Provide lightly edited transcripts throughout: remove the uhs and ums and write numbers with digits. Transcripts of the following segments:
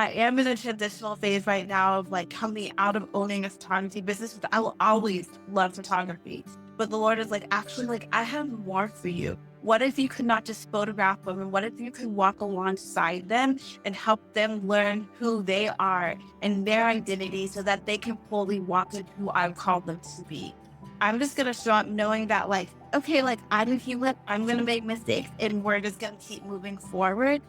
I am in a transitional phase right now of like coming out of owning a photography business. But I will always love photography. But the Lord is like, actually, like, I have more for you. What if you could not just photograph them? And what if you could walk alongside them and help them learn who they are and their identity so that they can fully walk in who I've called them to be? I'm just going to show up knowing that, like, okay, like, I'm human, I'm going to make mistakes, and we're just going to keep moving forward.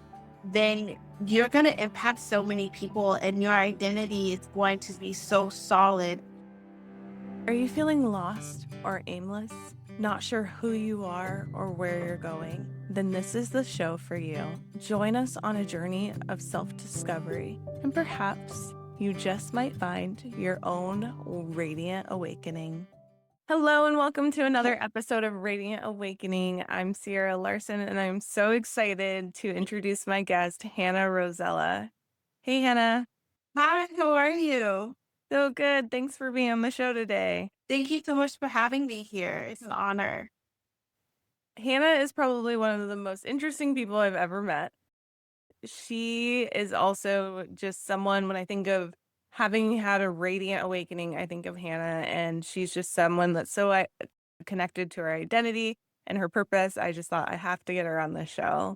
Then you're going to impact so many people, and your identity is going to be so solid. Are you feeling lost or aimless? Not sure who you are or where you're going? Then this is the show for you. Join us on a journey of self-discovery, and perhaps you just might find your own radiant awakening. Hello and welcome to another episode of Radiant Awakening. I'm Sierra Larson and I'm so excited to introduce my guest, Hannah Rosela. Hey, Hannah. Hi, how are you? So good. Thanks for being on the show today. Thank you so much for having me here. It's an honor. Hannah is probably one of the most interesting people I've ever met. She is also just someone, when I think of having had a radiant awakening, I think of Hannah, and she's just someone that's so connected to her identity and her purpose. I just thought I have to get her on this show.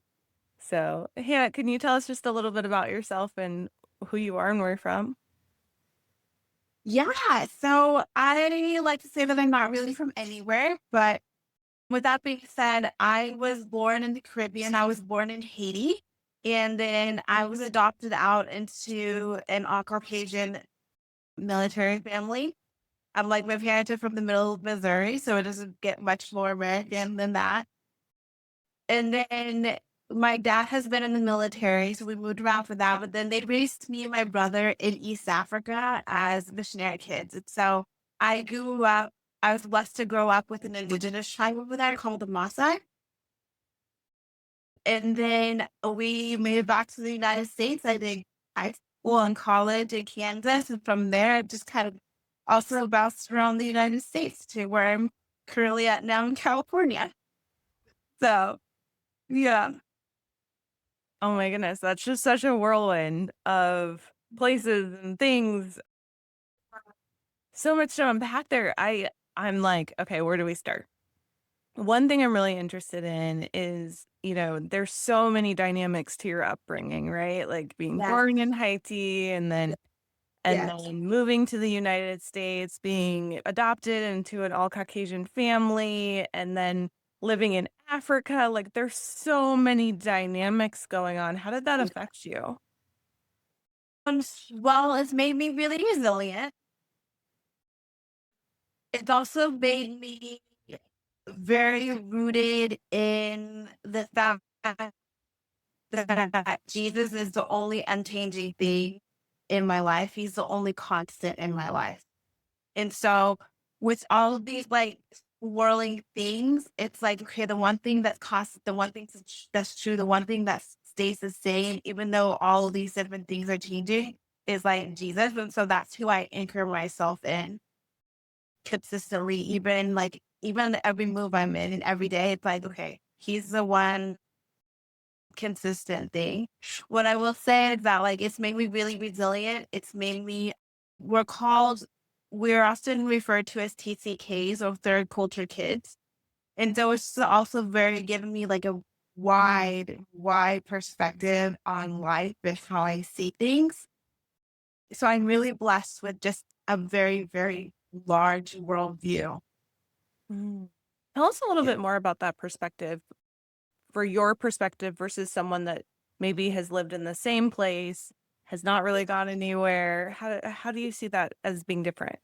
So, Hannah, can you tell us just a little bit about yourself and who you are and where you're from? Yeah, so I like to say that I'm not really from anywhere, but with that being said, I was born in the Caribbean. I was born in Haiti, and then I was adopted out into an all Caucasian military family. I'm like, my parents are from the middle of Missouri, so it doesn't get much more American than that. And then my dad has been in the military, so we moved around for that. But then they raised me and my brother in East Africa as missionary kids. And so I was blessed to grow up with an indigenous tribe over there called the Maasai. And then we moved back to the United States. I did high school and college in Kansas. And from there, I just kind of also bounced around the United States to where I'm currently at now in California. So, yeah. Oh my goodness, that's just such a whirlwind of places and things. So much to unpack there. I'm like, okay, where do we start? One thing I'm really interested in is, there's so many dynamics to your upbringing, right? Like being Yeah. born in Haiti and Yes. then moving to the United States, being adopted into an all Caucasian family, and then living in Africa. Like there's so many dynamics going on. How did that affect you? Well, it's made me really resilient. It's also made me very rooted in the fact that Jesus is the only unchanging thing in my life. He's the only constant in my life. And so, with all of these like swirling things, it's like, okay, the one thing that's constant, the one thing that's true, the one thing that stays the same, even though all of these different things are changing, is like Jesus. And so that's who I anchor myself in consistently, even every move I'm in and every day, it's like, okay, he's the one consistent thing. What I will say is that like it's made me really resilient. It's made me we're called we're often referred to as TCKs or third culture kids. And so it's also very giving me like a wide perspective on life and how I see things. So I'm really blessed with just a very, very large worldview. Mm. Tell us a little bit more about that perspective, for your perspective versus someone that maybe has lived in the same place, has not really gone anywhere. How do you see that as being different?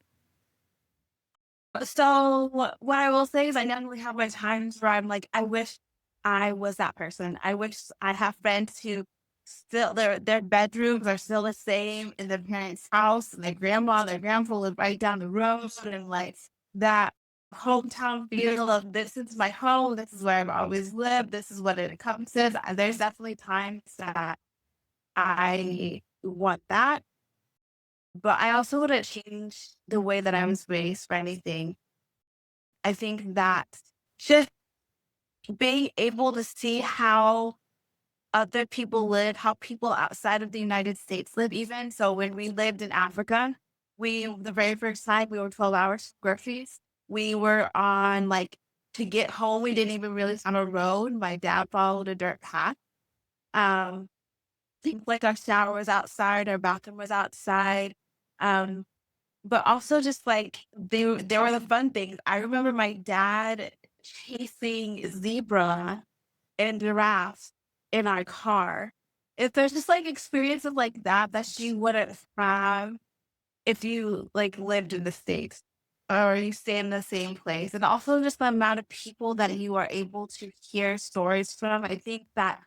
So what I will say is I definitely have my times where I'm like, I wish I was that person. I wish I have friends who still their bedrooms are still the same in their parents' house, and their grandma, their grandpa live right down the road, and like that hometown feel of this is my home, this is where I've always lived, this is what it encompasses. There's definitely times that I want that, but I also wouldn't change the way that I was raised for anything. I think that just being able to see how other people live, how people outside of the United States live even. So when we lived in Africa, the very first time we were 12 hours groceries, we were on like to get home, we didn't even really on a road. My dad followed a dirt path. Um, things like our shower was outside, our bathroom was outside. Um, but also just like they were the fun things. I remember my dad chasing zebra and giraffes in our car. If there's just like experiences like that that she wouldn't have if you like lived in the States or you stay in the same place. And also just the amount of people that you are able to hear stories from. I think that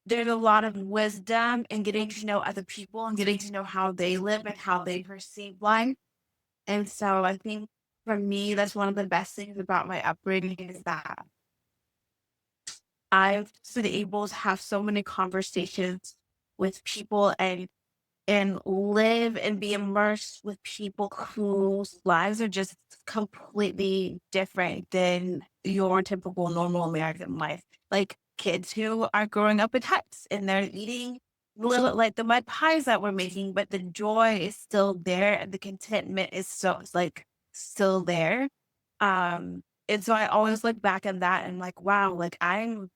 there's a lot of wisdom in getting to know other people and getting to know how they live and how they perceive life. And so I think for me, that's one of the best things about my upbringing is that I've been able to have so many conversations with people and live and be immersed with people whose lives are just completely different than your typical normal American life. Like kids who are growing up in huts and they're eating little like the mud pies that we're making, but the joy is still there and the contentment is so it's like still there. And so I always look back at that and like, wow, like I'm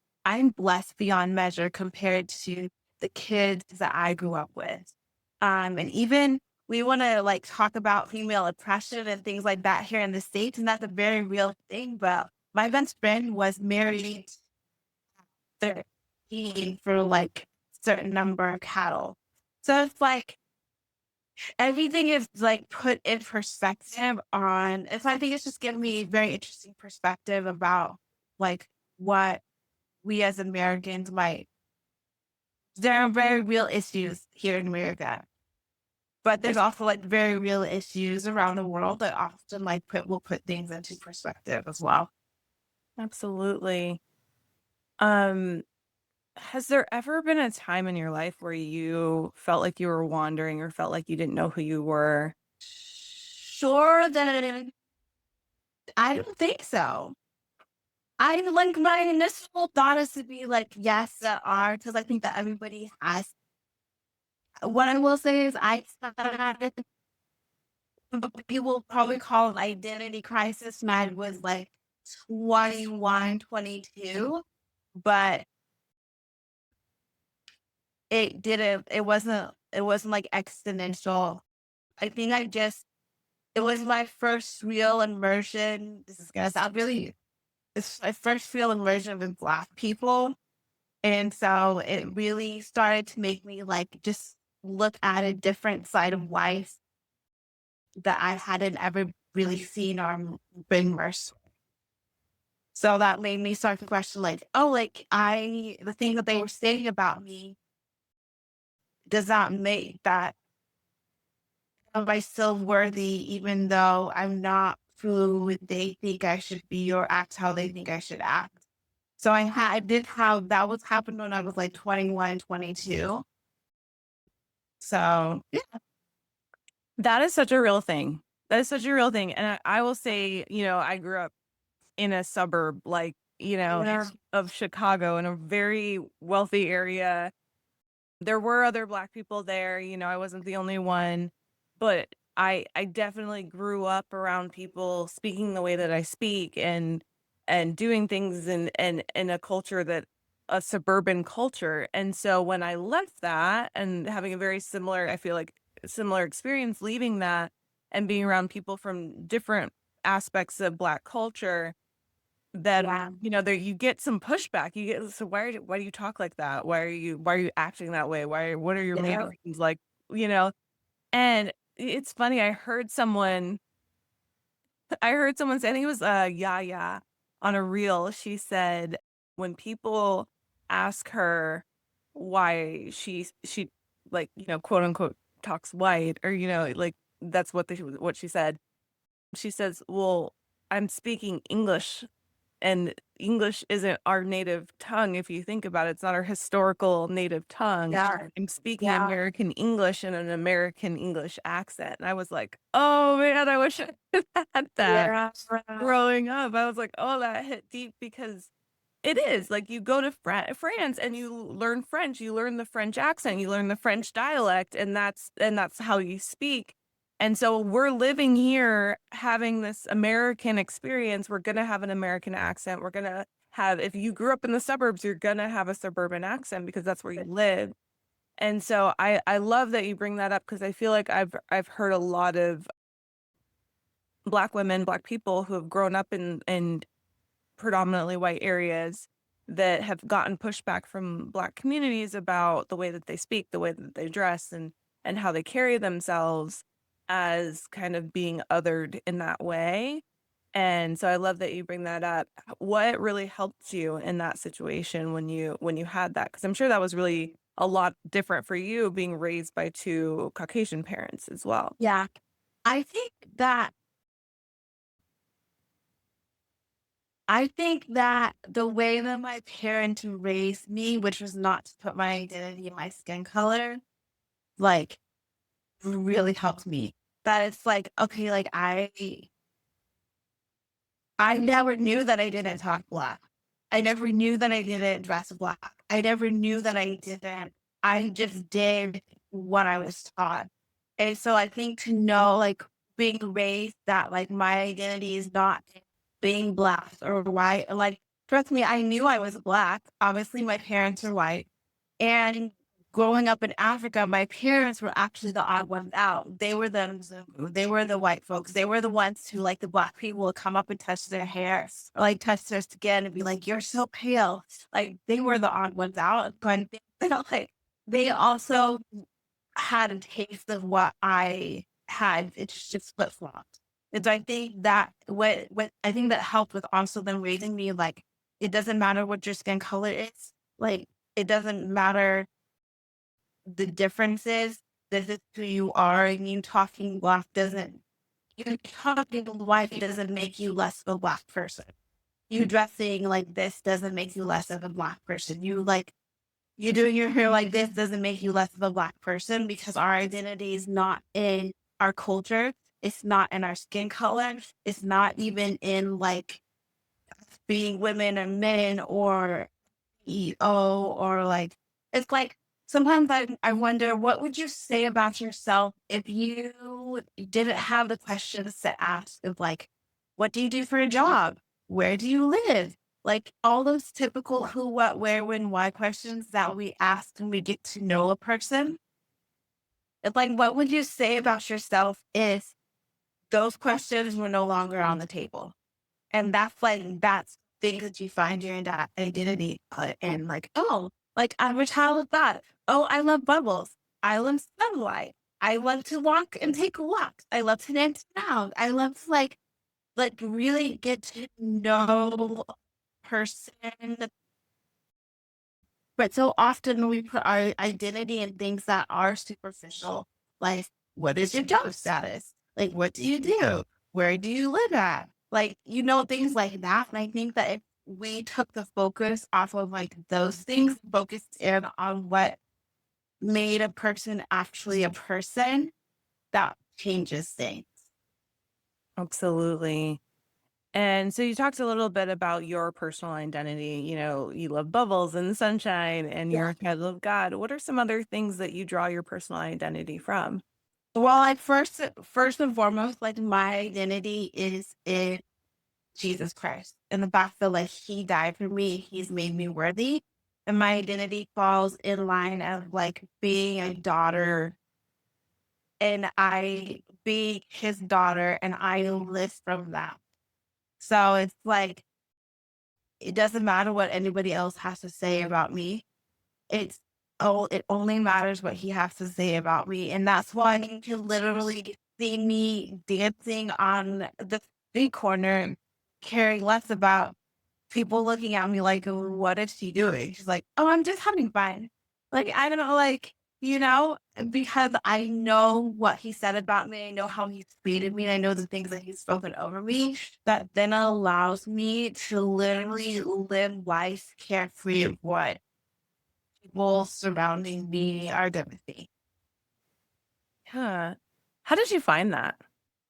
blessed beyond measure compared to the kids that I grew up with. And even we want to like talk about female oppression and things like that here in the States, and that's a very real thing. But my best friend was married 13 for like certain number of cattle. So it's like everything is like put in perspective on it's I think it's just given me a very interesting perspective about like what we as Americans might there are very real issues here in America. But there's also like very real issues around the world that often like will put things into perspective as well. Absolutely. Um, has there ever been a time in your life where you felt like you were wandering or felt like you didn't know who you were? Sure that I don't think so. I like my initial thought is to be like, yes, there are, because I think that everybody has. What I will say is I started people probably call it identity crisis. Mine was like 21, 22, but it wasn't like exponential. I think it was my first real immersion. This is gonna sound really, it's my first real immersion with Black people. And so it really started to make me like just look at a different side of life that I hadn't ever really seen or been immersed. So that made me start to question like, oh, like the thing that they were saying about me does not make that am I still worthy even though I'm not who they think I should be or act how they think I should act? So I did have that was happened when I was like 21, 22. So yeah. That is such a real thing. That is such a real thing. And I will say, I grew up in a suburb, like, Yeah. of Chicago in a very wealthy area. There were other Black people there, I wasn't the only one, but I definitely grew up around people speaking the way that I speak and doing things in a culture that a suburban culture. And so when I left that and having a very similar, I feel like similar experience leaving that and being around people from different aspects of Black culture, that, Yeah. there you get some pushback. You get, "So why do you talk like that? Why are you acting that way? What are your Yeah. mannerisms like?" You know? And it's funny, I heard someone say, I think it was, Yaya on a reel, she said when people ask her why she, like, quote, unquote, "talks white," or, like, that's what she said. She says, "Well, I'm speaking English, and English isn't our native tongue if you think about it. It's not our historical native tongue. Yeah. I'm speaking Yeah. American English in an American English accent." And I was like, "Oh, man, I wish I had that Yeah. growing up." I was like, "Oh, that hit deep," because It is like you go to France and you learn French, you learn the French accent, you learn the French dialect, and that's how you speak. And so we're living here having this American experience. We're gonna have an American accent. We're gonna have, if you grew up in the suburbs, you're gonna have a suburban accent because that's where you live. And so I love that you bring that up because I feel like I've heard a lot of Black women, Black people who have grown up in predominantly white areas that have gotten pushback from Black communities about the way that they speak, the way that they dress, and how they carry themselves as kind of being othered in that way. And so I love that you bring that up. What really helped you in that situation when you had that? Because I'm sure that was really a lot different for you being raised by two Caucasian parents as well. Yeah. I think that I think that the way that my parents raised me, which was not to put my identity in my skin color, like really helped me. That it's like, okay, like I never knew that I didn't talk Black. I never knew that I didn't dress Black. I never knew that I didn't. I just did what I was taught. And so I think to know, like, being raised that, like, my identity is not being Black or white. Like, trust me, I knew I was Black. Obviously, my parents are white. And growing up in Africa, my parents were actually the odd ones out. They were they were the white folks. They were the ones who, like, the Black people would come up and touch their hair or like touch their skin and be like, "You're so pale." Like they were the odd ones out. But they don't like they also had a taste of what I had. It's just flip flopped. And so I think that what I think that helped with also them raising me, like, it doesn't matter what your skin color is. Like it doesn't matter the differences. This is who you are, and you talking white doesn't make you less of a Black person. You dressing like this doesn't make you less of a Black person. You doing your hair like this doesn't make you less of a Black person because our identity is not in our culture. It's not in our skin color. It's not even in like being women or men or EO or like it's like sometimes I wonder what would you say about yourself if you didn't have the questions to ask of like, what do you do for a job? Where do you live? Like all those typical who, what, where, when, why questions that we ask when we get to know a person. It's like, what would you say about yourself if those questions were no longer on the table? And that's things that you find your identity in, like, oh, like I'm a child of God. Oh, I love bubbles. I love sunlight. I love to walk and take walks. I love to dance around. I love to like really get to know a person. But so often we put our identity in things that are superficial, like what is your job status? Like what do you do? Where do you live at? Like, things like that. And I think that if we took the focus off of like those things, focused in on what made a person actually a person, that changes things. Absolutely. And so you talked a little bit about your personal identity. You know, you love bubbles and sunshine and you're a child of God. What are some other things that you draw your personal identity from? Well, like first and foremost, like my identity is in Jesus Christ and the fact that like he died for me, he's made me worthy. And my identity falls in line of like being a daughter and I being his daughter and I live from that. So it's like it doesn't matter what anybody else has to say about me. It's it only matters what he has to say about me. And that's why you can literally see me dancing on the street corner, caring less about people looking at me like, what is she doing? She's like, oh, I'm just having fun. Like, I don't know, like, because I know what he said about me. I know how he's treated me. And I know the things that he's spoken over me that then allows me to literally live life carefree of what people surrounding me are doing with me. Yeah. How did you find that?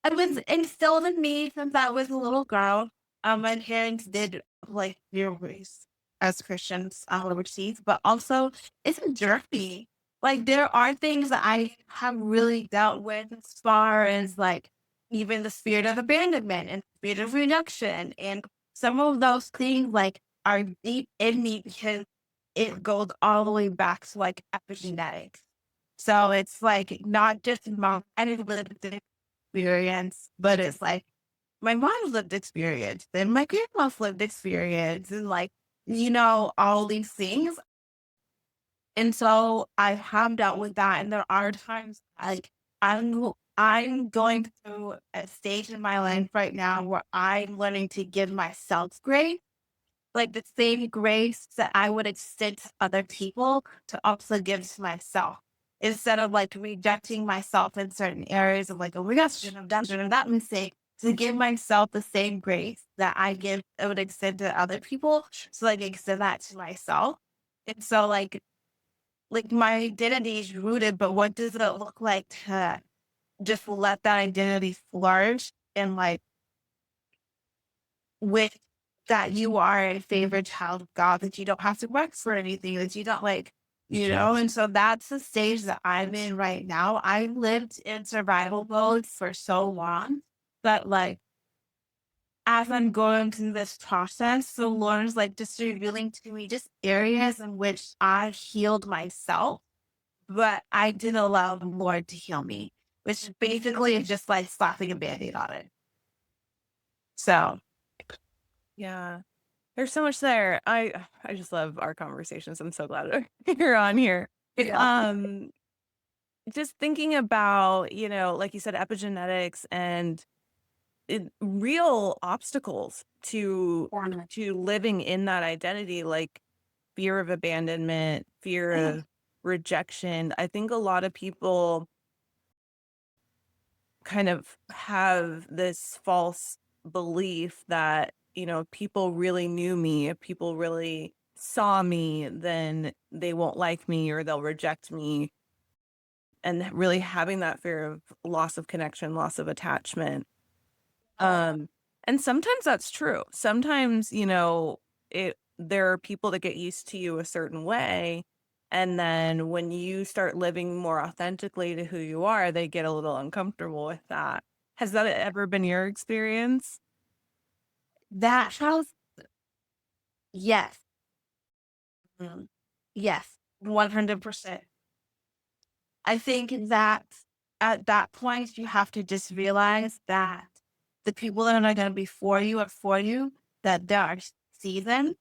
It was instilled in me since I was a little girl. My parents did like your race. as Christians overseas, but also it's a journey. Like there are things that I have really dealt with as far as like even the spirit of abandonment and spirit of rejection. And some of those things like are deep in me because it goes all the way back to like epigenetics. So it's like not just my lived experience, but it's like my mom's lived experience and my grandma's lived experience and like, all these things. And so I have dealt with that. And there are times like I'm going through a stage in my life right now where I'm learning to give myself grace, like the same grace that I would extend to other people to also give to myself. Instead of like rejecting myself in certain areas of like, oh my gosh, shouldn't have that mistake. To give myself the same grace that I would extend to other people. So like extend that to myself. And so like my identity is rooted, but what does it look like to just let that identity flourish and like with that you are a favorite child of God, that you don't have to work for anything, that you don't and so that's the stage that I'm in right now. I lived in survival mode for so long that like as I'm going through this process, the Lord is like just revealing to me just areas in which I healed myself, but I didn't allow the Lord to heal me, which basically is just like slapping a band-aid on it. So Yeah. There's so much there. I just love our conversations. I'm so glad you're on here. yeah. Um, just thinking about, like you said, epigenetics and real obstacles to living in that identity, like fear of abandonment, fear of rejection. I think a lot of people kind of have this false belief that, people really knew me, if people really saw me, then they won't like me or they'll reject me. And really having that fear of loss of connection, loss of attachment. Um, and sometimes that's true. Sometimes, there are people that get used to you a certain way. And then when you start living more authentically to who you are, they get a little uncomfortable with that. Has that ever been your experience? That house, yes. Mm. Yes, 100%. I think that at that point, you have to just realize that the people that are going to be for you are for you, that there are seasons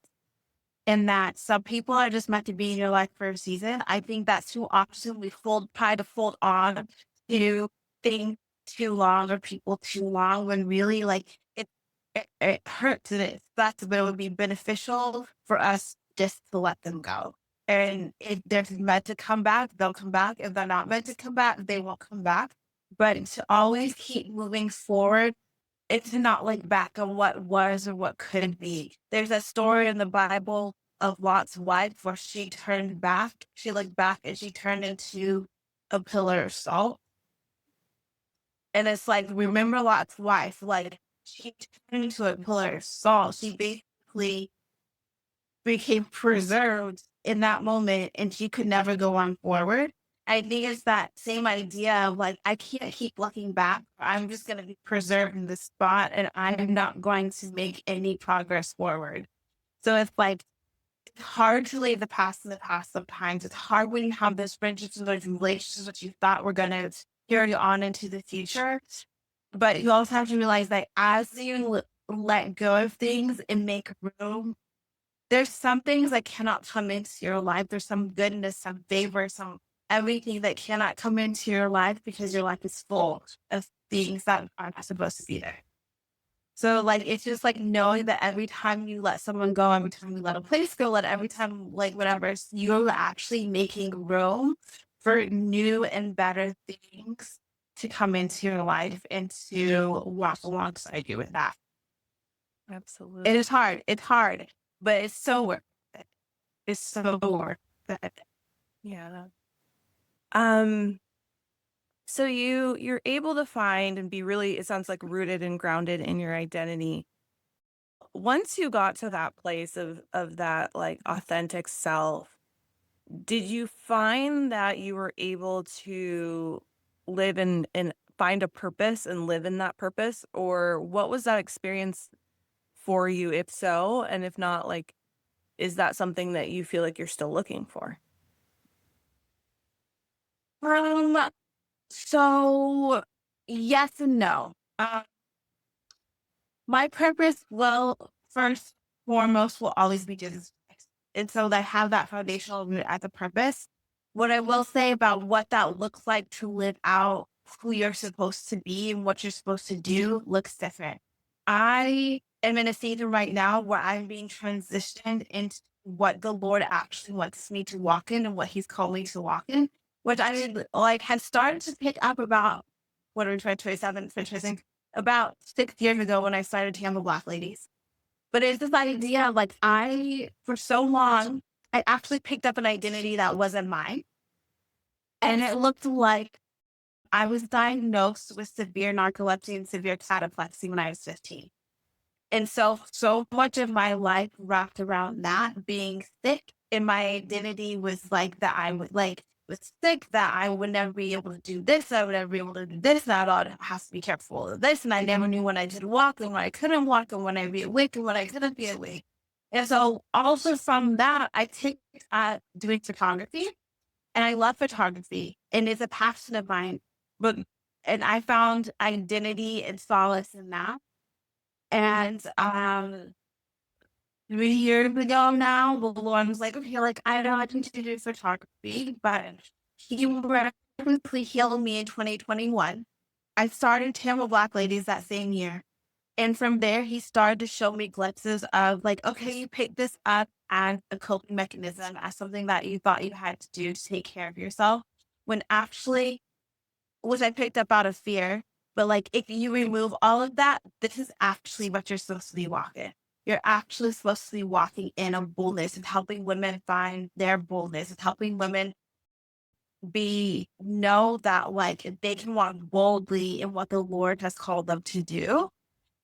and that some people are just meant to be in your life for a season. I think that's too often we try to hold on to things too long or people too long when really like it hurts and it sucks, but it would be beneficial for us just to let them go. And if they're meant to come back, they'll come back. If they're not meant to come back, they won't come back. But to always keep moving forward, it's to not look back on what was or what could be. There's a story in the Bible of Lot's wife where she turned back. She looked back and she turned into a pillar of salt. And it's like, remember Lot's wife, like she turned into a pillar of salt. She basically became preserved in that moment and she could never go on forward. I think it's that same idea of like, I can't keep looking back. I'm just going to be preserved in this spot and I'm not going to make any progress forward. So it's like, it's hard to leave the past in the past sometimes. It's hard when you have those friendships and those relationships that you thought were going to carry on into the future. But you also have to realize that as you let go of things and make room, there's some things that cannot come into your life. There's some goodness, some favor, some everything that cannot come into your life because your life is full of things that aren't supposed to be there. So like it's just like knowing that every time you let someone go, every time you let a place go, let every time like whatever, you're actually making room for new and better things to come into your life and to walk alongside you with that. Absolutely. It is hard. It's hard, but it's so worth it. It's so worth it. Yeah. Um, so you're able to find and be really, it sounds like rooted and grounded in your identity. once you got to that place of that like authentic self, did you find that you were able to live in and find a purpose and live in that purpose? Or what was that experience for you, if so? And if not, like, is that something that you feel like you're still looking for? Um, so yes and no. My purpose will first foremost will always be Jesus Christ. And so I have that foundational root as a purpose. What I will say about what that looks like to live out who you're supposed to be and what you're supposed to do looks different. I am in a season right now where I'm being transitioned into what the Lord actually wants me to walk in and what He's called me to walk in, which I like had started to pick up about what are we 2027, about 6 years ago when I started to handle Black ladies. But it's this idea like for so long, I actually picked up an identity that wasn't mine. And it looked like I was diagnosed with severe narcolepsy and severe cataplexy when I was 15. And so much of my life wrapped around that being sick, and my identity was like that I would like was sick, that I would never be able to do this, I would never be able to do this, and I'd have to be careful of this. And I never knew when I could walk and when I couldn't walk and when I'd be awake and when I couldn't be awake. And so also from that, I took doing photography, and I love photography and it's a passion of mine. But and I found identity and solace in that. And 3 years ago now, the Lord was like, okay, like I know I need to do photography, but He miraculously healed me in 2021. I started Tamil Black Ladies that same year. And from there, He started to show me glimpses of like, okay, you picked this up as a coping mechanism, as something that you thought you had to do to take care of yourself. When actually, which I picked up out of fear. But like, if you remove all of that, this is actually what you're supposed to be walking. You're actually supposed to be walking in a boldness and helping women find their boldness and helping women know that like they can walk boldly in what the Lord has called them to do.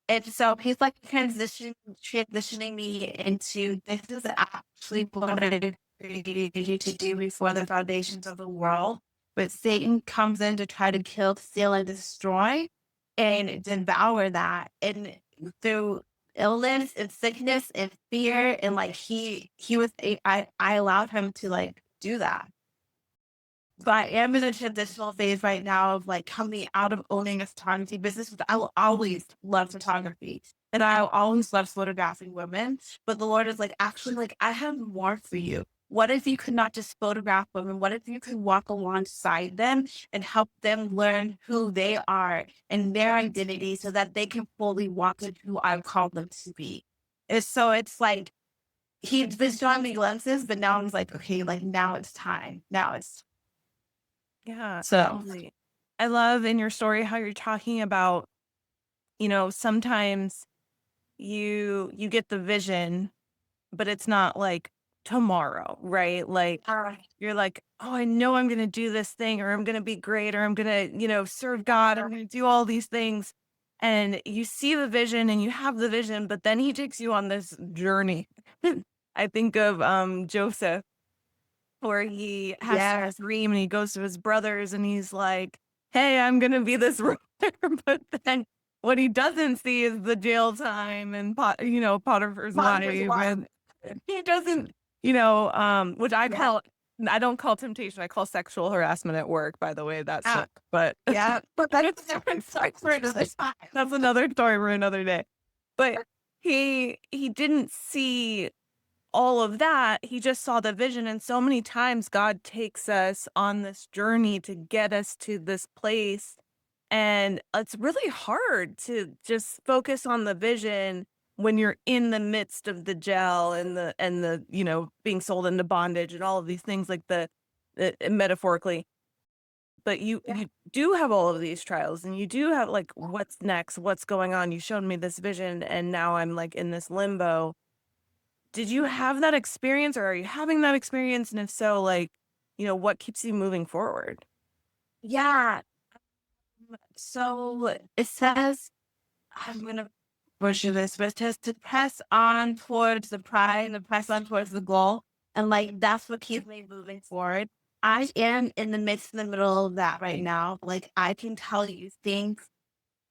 And so he's like transitioning me into this is actually what I created you to do before the foundations of the world. But Satan comes in to try to kill, steal, and destroy and devour that. And through illness and sickness and fear, and like I allowed him to like do that. But I am in a transitional phase right now of like coming out of owning a photography business. But I will always love photography and I'll always love photographing women. But the Lord is like, actually, like, I have more for you. What if you could not just photograph women? What if you could walk alongside them and help them learn who they are and their identity so that they can fully walk in who I've called them to be? And so it's like, he's been showing me glimpses, but now I'm like, okay, like now it's time. Now it's Yeah, so. totally. I love in your story how you're talking about, sometimes you get the vision, but it's not like tomorrow, right? Like you're like, oh, I know I'm gonna do this thing, or I'm gonna be great, or I'm gonna, serve God, I'm gonna do all these things. And you see the vision and you have the vision, but then he takes you on this journey. I think of Joseph, where he has Yes. this dream and he goes to his brothers and he's like, hey, I'm gonna be this ruler. But then what he doesn't see is the jail time and Potiphar's wife. And he doesn't, which Yeah. I don't call temptation, I call sexual harassment at work, by the way. That's Ah, just, but yeah. But that is a different story for another time. that's another story for another day. But he didn't see all of that. He just saw the vision. And so many times God takes us on this journey to get us to this place. And it's really hard to just focus on the vision when you're in the midst of the jail and the being sold into bondage and all of these things, like the metaphorically. But you do have all of these trials and you do have like, what's next, what's going on? You showed me this vision and now I'm like in this limbo. Did you have that experience, or are you having that experience? And if so, like, what keeps you moving forward? Yeah. So it says, I'm gonna version of this, but just to press on towards the prize and press on towards the goal. And like that's what keeps me moving forward. I am in the midst in the middle of that right now. Like I can tell you things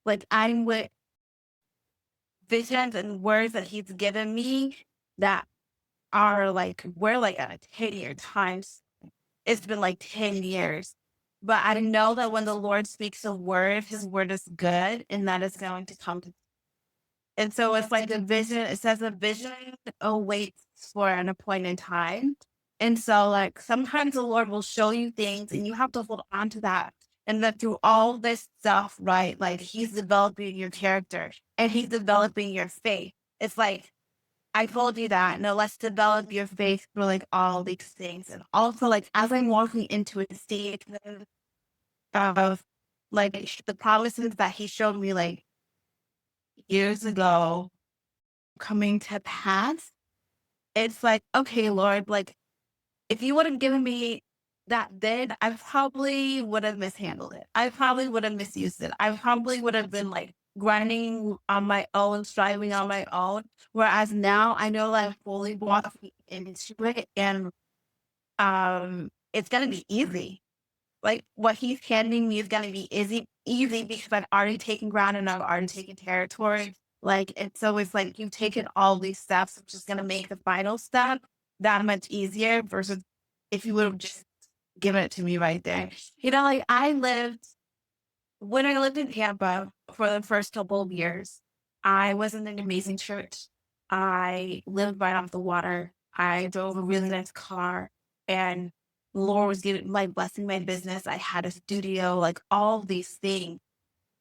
like I'm with visions and words that he's given me that are like we're like at a 10-year time. It's been like 10 years. But I know that when the Lord speaks a word, his word is good and that is going to come to. And so it's like a vision, it says a vision awaits for an appointed time. And so like sometimes the Lord will show you things and you have to hold on to that. And that through all this stuff, right? Like he's developing your character and he's developing your faith. It's like I told you that. No, let's develop your faith through like all these things. And also like as I'm walking into a state of like the promises that he showed me like years ago coming to pass, it's like, okay, Lord, like if you would have given me that then, I probably would have mishandled it. I probably would have misused it. I probably would have been like grinding on my own, striving on my own. Whereas now I know that I'm fully walking into it and it's gonna be easy. Like what he's handing me is gonna be easy because I've already taken ground and I've already taken territory. Like it's always like you've taken all these steps, which is gonna make the final step that much easier versus if you would have just given it to me right there. You know, like when I lived in Tampa for the first couple of years, I was in an amazing church. I lived right off the water. I drove a really nice car and the Lord was giving like blessing my business. I had a studio, like all these things.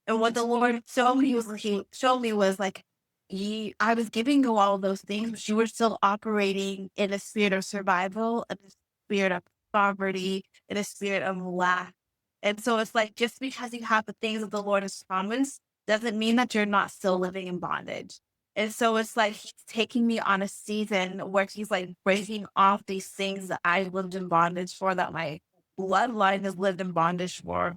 And what the Lord showed me was like, I was giving you all of those things, but you were still operating in a spirit of survival, in a spirit of poverty, in a spirit of lack. And so it's like just because you have the things that the Lord has promised doesn't mean that you're not still living in bondage. And so it's like he's taking me on a season where he's like breaking off these things that I lived in bondage for, that my bloodline has lived in bondage for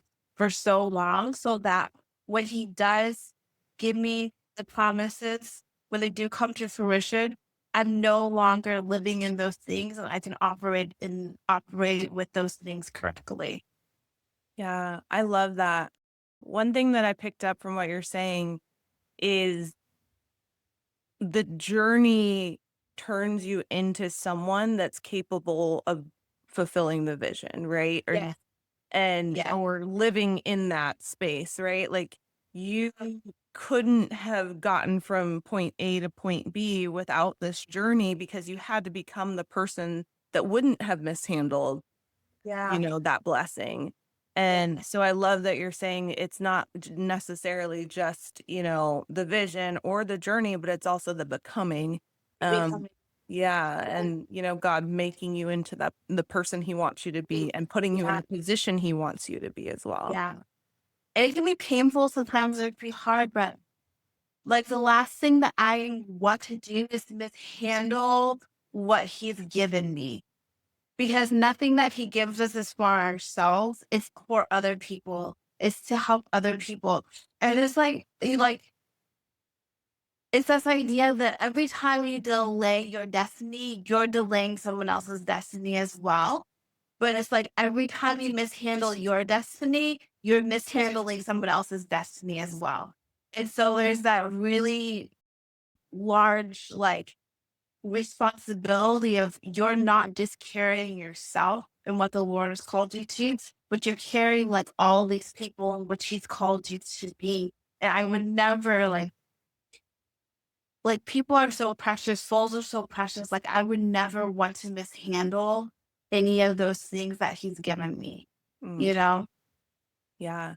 so long, so that when he does give me the promises, when they do come to fruition, I'm no longer living in those things and I can operate with those things correctly. Yeah, I love that. One thing that I picked up from what you're saying is the journey turns you into someone that's capable of fulfilling the vision, right? Yes. Yeah. Or living in that space, right? Like you couldn't have gotten from point A to point B without this journey because you had to become the person that wouldn't have mishandled, Yeah. that blessing. Yeah. And so I love that you're saying it's not necessarily just, the vision or the journey, but it's also the becoming. Um, Becoming. yeah. Yeah. And, God making you into the person he wants you to be and putting you in Yeah. the position he wants you to be as well. Yeah. And it can be painful sometimes, it can be hard, but like the last thing that I want to do is mishandle what he's given me. Because nothing that he gives us is for ourselves, it's for other people. It's to help other people. And it's it's this idea that every time you delay your destiny, you're delaying someone else's destiny as well. But it's like every time you mishandle your destiny, you're mishandling someone else's destiny as well. And so there's that really large, like, responsibility of you're not just carrying yourself and what the Lord has called you to, but you're carrying like all these people in which He's called you to be. And I would never like people are so precious, souls are so precious. Like I would never want to mishandle any of those things that He's given me, Mm, you know? yeah.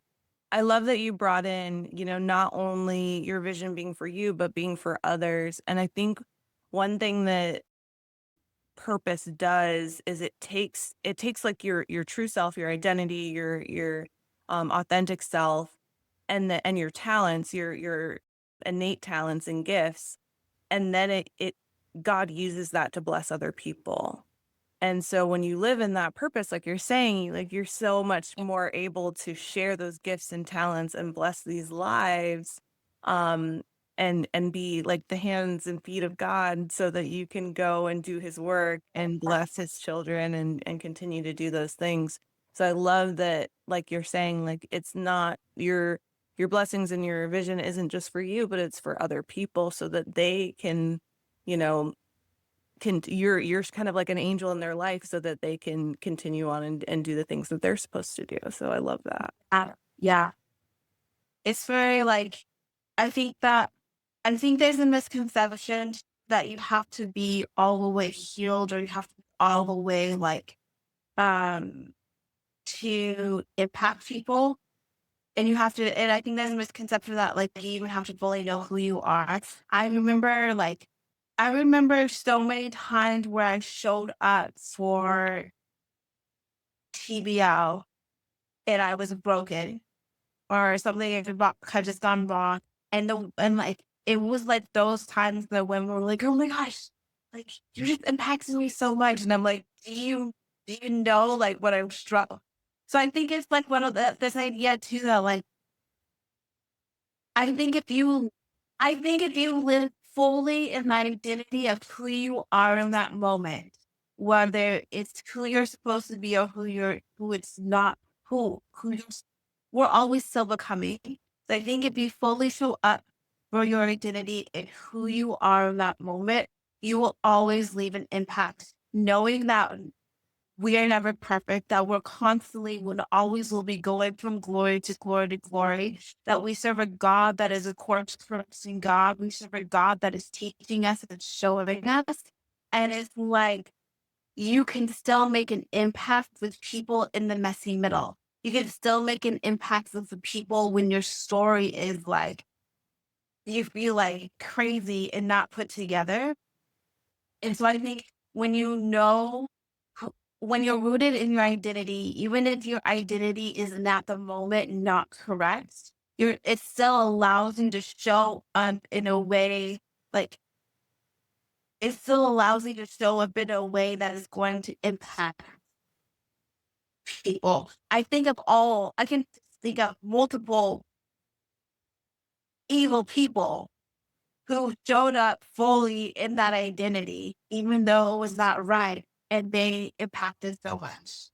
I love that you brought in, not only your vision being for you, but being for others. And I think one thing that purpose does is it takes like your true self, your identity, your authentic self, and your talents, your innate talents and gifts, and then it God uses that to bless other people. And so when you live in that purpose, like you're saying, like you're so much more able to share those gifts and talents and bless these lives. Um, and be like the hands and feet of God so that you can go and do his work and bless his children and continue to do those things. So I love that, like you're saying, like it's not your blessings and your vision isn't just for you, but it's for other people so that they can, you know, you're kind of like an angel in their life so that they can continue on and do the things that they're supposed to do. So I love that. Yeah. It's very like, I think that, I think there's a misconception that you have to be all the way healed or you have to be all the way like, um, to impact people. And you have to, and I think there's a misconception that like you even have to fully know who you are. I remember like, I remember so many times where I showed up for TBL and I was broken or something had just gone wrong. And like it was like those times that when we were like, oh my gosh, like you're just impacting me so much. And I'm like, do you know like what I'm struggling? So I think it's like one of this idea too that like I think if you I think if you live fully in that identity of who you are in that moment, whether it's who you're supposed to be or who it's not, we're always still becoming. So I think if you fully show up for your identity and who you are in that moment, you will always leave an impact, knowing that we are never perfect, that we're constantly, would always will be going from glory to glory to glory, that we serve a God that is a corpse correcting God. We serve a God that is teaching us and showing us. And it's like you can still make an impact with people in the messy middle. You can still make an impact with the people when your story is like, you feel like crazy and not put together. And so I think when you know, when you're rooted in your identity, even if your identity is at the moment not correct, it still allows you to show up in a way, like it still allows you to show up in a way that is going to impact people. I can think of multiple evil people who showed up fully in that identity, even though it was not right, and they impacted so much.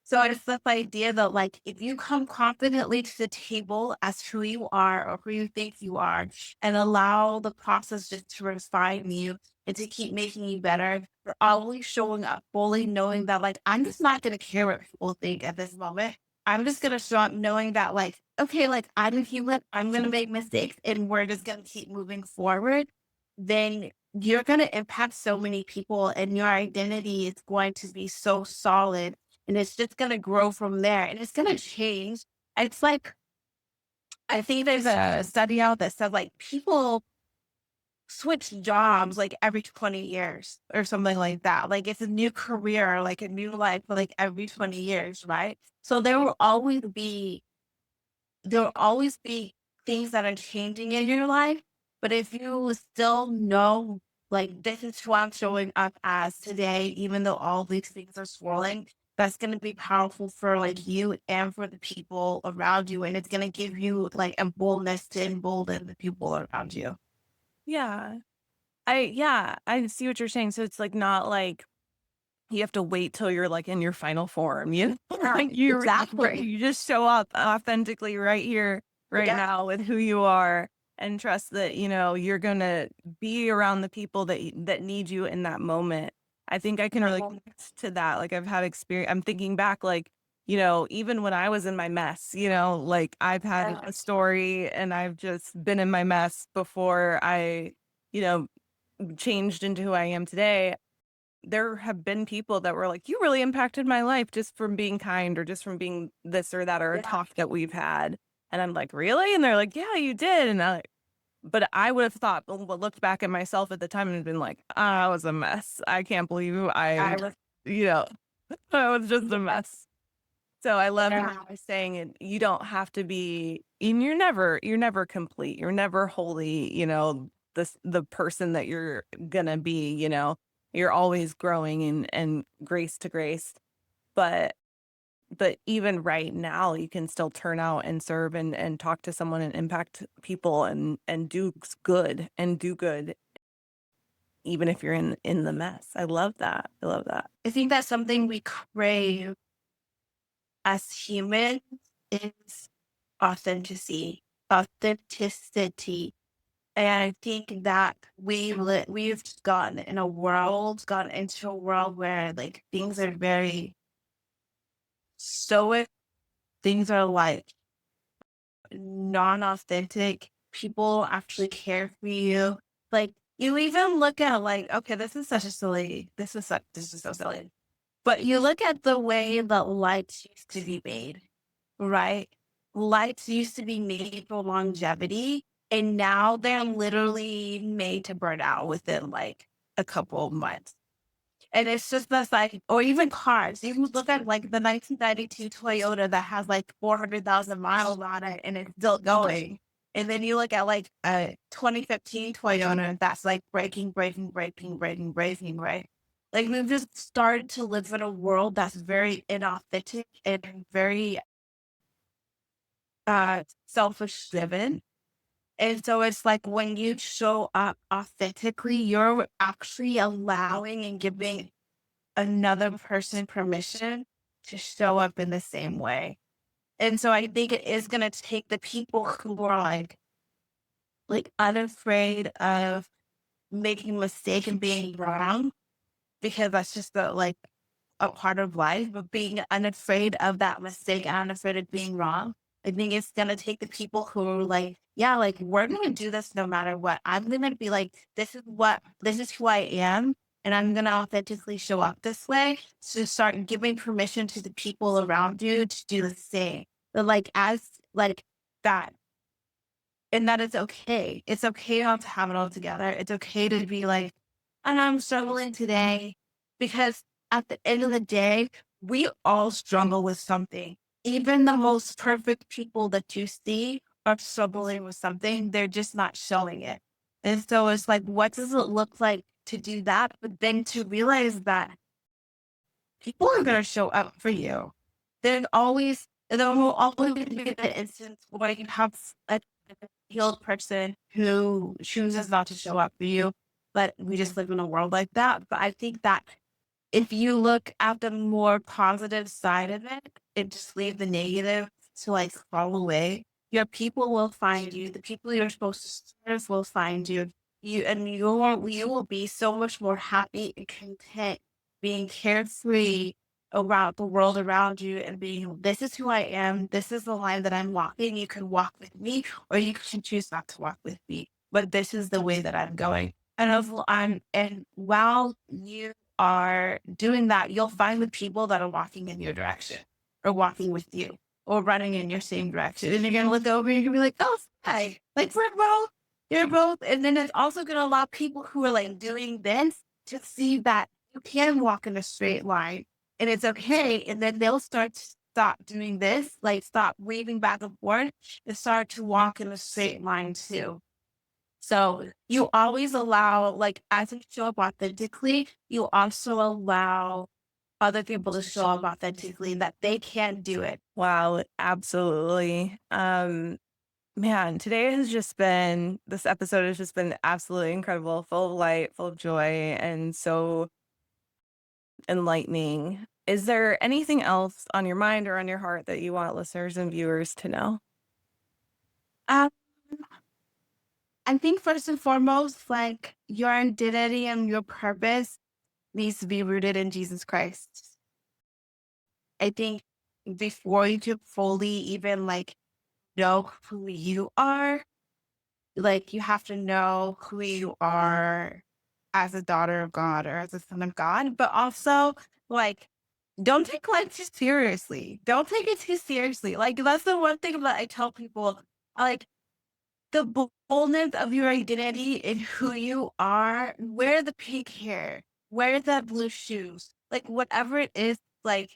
So it's this idea that, like, if you come confidently to the table as who you are or who you think you are, and allow the process just to refine you and to keep making you better, you're always showing up fully knowing that, like, I'm just not going to care what people think at this moment. I'm just going to show up knowing that, like, okay, like, I'm human, I'm going to make mistakes, and we're just going to keep moving forward. Then you're going to impact so many people, and your identity is going to be so solid and it's just gonna grow from there and it's gonna change. It's like I think there's a study out that said like people switch jobs like every 20 years or something like that. Like it's a new career, like a new life, like every 20 years, right? So there will always be things that are changing in your life. But if you still know, like, this is who I'm showing up as today, even though all these things are swirling, that's going to be powerful for like you and for the people around you. And it's going to give you like a boldness to embolden the people around you. Yeah. I see what you're saying. So it's like not like you have to wait till you're like in your final form. You like Exactly. you just show up authentically right here, right Yeah. now with who you are and trust that, you know, you're gonna be around the people that need you in that moment. I think I can really connect to that. Like I've had experience. I'm thinking back, like, you know, even when I was in my mess, you know, like I've had a story and I've just been in my mess before I, you know, changed into who I am today. There have been people that were like, "You really impacted my life just from being kind or just from being this or that or a Yeah. talk that we've had." And I'm like, "Really?" And they're like, "Yeah, you did." And but I would have thought, well, looked back at myself at the time and been like, I was a mess. I can't believe I I'm, was, you know, I was just a yeah. mess. So I love how Yeah. I was saying it. You don't have to be, and you're never complete. You're never wholly, you know, the person that you're gonna be, you know, you're always growing and grace to grace. But but even right now, you can still turn out and serve and talk to someone and impact people and do good even if you're in the mess. I love that. I love that. I think that's something we crave as humans is authenticity, authenticity. And I think that we've gotten into a world where like things are very stoic, things are like non-authentic. People actually care for you. Like you even look at like, okay, this is so silly. But you look at the way that lights used to be made, right? Lights used to be made for longevity, and now they're literally made to burn out within like a couple of months. And it's just this like, or even cars. You look at like the 1992 Toyota that has like 400,000 miles on it and it's still going. And then you look at like a 2015 Toyota that's like breaking, right? Like we've just started to live in a world that's very inauthentic and very selfish driven. And so it's like when you show up authentically, you're actually allowing and giving another person permission to show up in the same way. And so I think it is going to take the people who are like unafraid of making a mistake and being wrong, because that's just like a part of life, but being unafraid of that mistake and unafraid of being wrong. I think it's gonna take the people who are like, yeah, like we're gonna do this no matter what. I'm gonna be like, this is who I am, and I'm gonna authentically show up this way. To start giving permission to the people around you to do the same. But like as like that and that it's okay. It's okay not to have it all together. It's okay to be like, and I'm struggling today because at the end of the day, we all struggle with something. Even the most perfect people that you see are struggling with something. They're just not showing it. And so it's like, what does it look like to do that? But then to realize that people are going to show up for you. There will always be the instance where you have a healed person who chooses not to show up for you, but we just live in a world like that. But I think that if you look at the more positive side of it and just leave the negative to like fall away, your people will find you. The people you're supposed to serve will find you. You will be so much more happy and content, being carefree about the world around you and being, this is who I am. This is the line that I'm walking. You can walk with me or you can choose not to walk with me. But this is the way that I'm going. And while you are doing that, you'll find the people that are walking in your direction or walking with you or running in your same direction. And you're going to look over and you're going to be like, oh, hi, like you're both. And then it's also going to allow people who are like doing this to see that you can walk in a straight line and it's okay. And then they'll start to stop doing this, like stop waving back and forth and start to walk in a straight line too. So you always allow, like, as you show up authentically, you also allow other people to show up authentically that they can do it. Wow, absolutely. Man, this episode has just been absolutely incredible, full of light, full of joy, and so enlightening. Is there anything else on your mind or on your heart that you want listeners and viewers to know? Um, I think first and foremost, like your identity and your purpose needs to be rooted in Jesus Christ. I think before you can fully even like know who you are, like you have to know who you are as a daughter of God or as a son of God, but also like don't take life too seriously. Don't take it too seriously. Like that's the one thing that I tell people. Like the boldness of your identity and who you are, wear the pink hair, wear the blue shoes, like whatever it is, like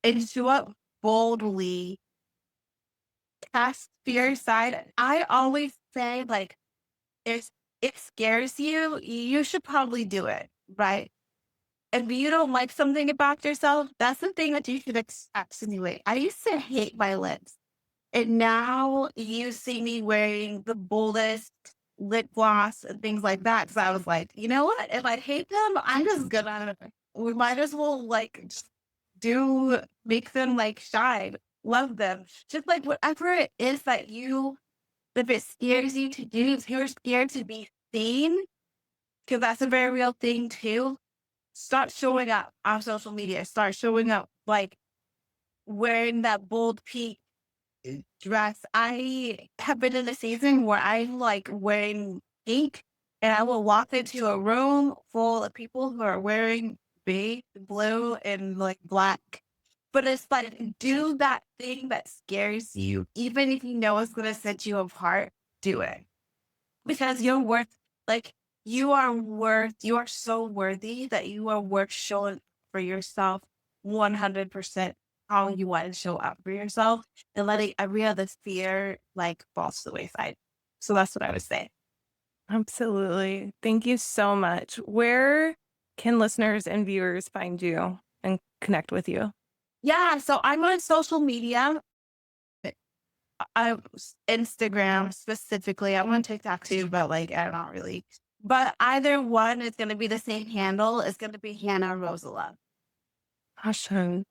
and show up boldly, cast fear aside. I always say like if it scares you, you should probably do it, right? if you don't like something about yourself, that's the thing that you should accept anyway. I used to hate my lips. And now you see me wearing the boldest lip gloss and things like that. Cause I was like, you know what? If I hate them, I'm just gonna, we might as well like just make them like shine, love them. Just like whatever it is that if it scares you to do, if you're scared to be seen, because that's a very real thing too. Start showing up on social media. Start showing up like wearing that bold pink dress. I have been in a season where I'm like wearing pink and I will walk into a room full of people who are wearing beige, blue, and like black. But it's like do that thing that scares you, even if you know it's gonna set you apart, do it. Because you're worth like you are so worthy that you are worth showing for yourself 100% how you want to show up for yourself and letting every other fear like fall to the wayside. So that's what I would say. Absolutely. Thank you so much. Where can listeners and viewers find you and connect with you? Yeah, so I'm on social media. I Instagram specifically. I'm on TikTok too, but like I'm not really. But either one is gonna be the same handle. It's gonna be Hannah Rosela. Awesome.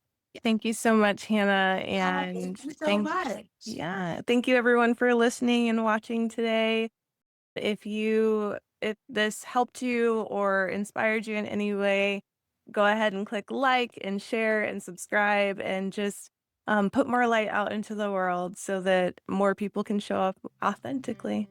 Thank you so much, Hannah. Yeah, And thank you so much. thank you everyone for listening and watching today. If this helped you or inspired you in any way, go ahead and click like and share and subscribe and just put more light out into the world so that more people can show up authentically.